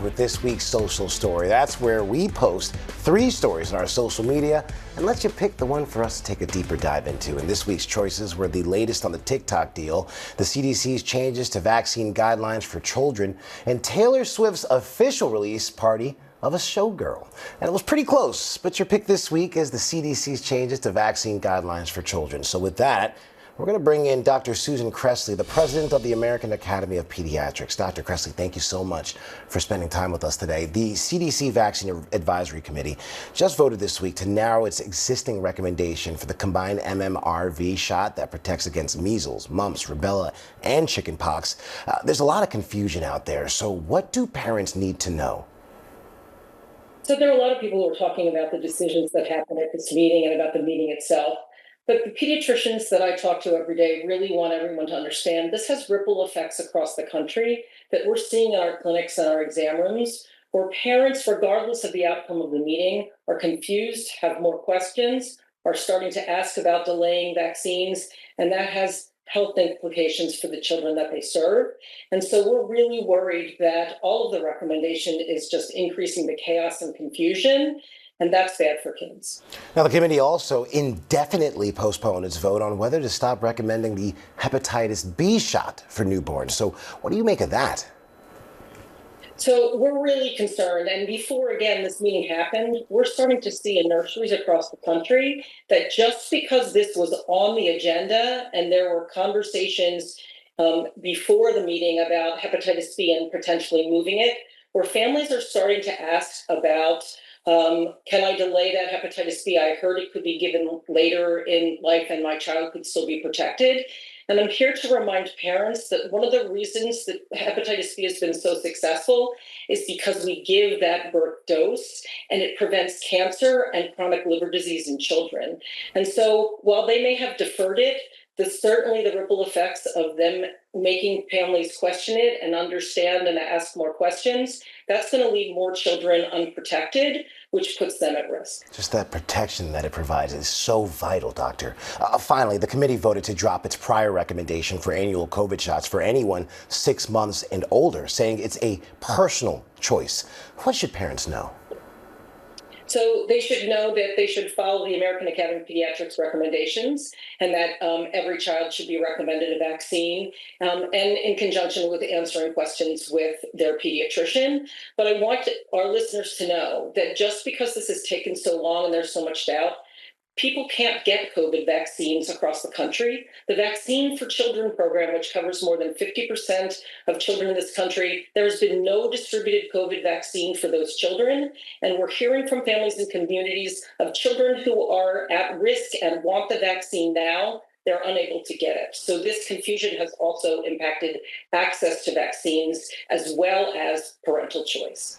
With this week's social story. That's where we post 3 stories on our social media and let you pick the one for us to take a deeper dive into. And this week's choices were the latest on the TikTok deal, the CDC's changes to vaccine guidelines for children, and Taylor Swift's official release party of a showgirl. And it was pretty close, but your pick this week is the CDC's changes to vaccine guidelines for children. So with that, we're going to bring in Dr. Susan Kressly, the president of the American Academy of Pediatrics. Dr. Kressly, thank you so much for spending time with us today. The CDC Vaccine Advisory Committee just voted this week to narrow its existing recommendation for the combined MMRV shot that protects against measles, mumps, rubella, and chickenpox. There's a lot of confusion out there. So what do parents need to know? So there are a lot of people who are talking about the decisions that happened at this meeting and about the meeting itself. But the pediatricians that I talk to every day really want everyone to understand this has ripple effects across the country that we're seeing in our clinics and our exam rooms, where parents, regardless of the outcome of the meeting, are confused, have more questions, are starting to ask about delaying vaccines, and that has health implications for the children that they serve. And so we're really worried that all of the recommendation is just increasing the chaos and confusion. And that's bad for kids. Now, the committee also indefinitely postponed its vote on whether to stop recommending the hepatitis B shot for newborns. So what do you make of that? So we're really concerned. And before, again, this meeting happened, we're starting to see in nurseries across the country that just because this was on the agenda and there were conversations before the meeting about hepatitis B and potentially moving it, where families are starting to ask about can I delay that hepatitis B? I heard it could be given later in life and my child could still be protected. And I'm here to remind parents that one of the reasons that hepatitis B has been so successful is because we give that birth dose and it prevents cancer and chronic liver disease in children. And so while they may have deferred it, certainly the ripple effects of them making families question it and understand and ask more questions, that's going to leave more children unprotected, which puts them at risk. Just that protection that it provides is so vital, Doctor. Finally, the committee voted to drop its prior recommendation for annual COVID shots for anyone 6 months and older, saying it's a personal choice. What should parents know? So they should know that they should follow the American Academy of Pediatrics recommendations and that every child should be recommended a vaccine and in conjunction with answering questions with their pediatrician. But I want our listeners to know that just because this has taken so long and there's so much doubt, people can't get COVID vaccines across the country. The Vaccine for Children program, which covers more than 50% of children in this country, there has been no distributed COVID vaccine for those children. And we're hearing from families and communities of children who are at risk and want the vaccine now. They're unable to get it. So this confusion has also impacted access to vaccines as well as parental choice.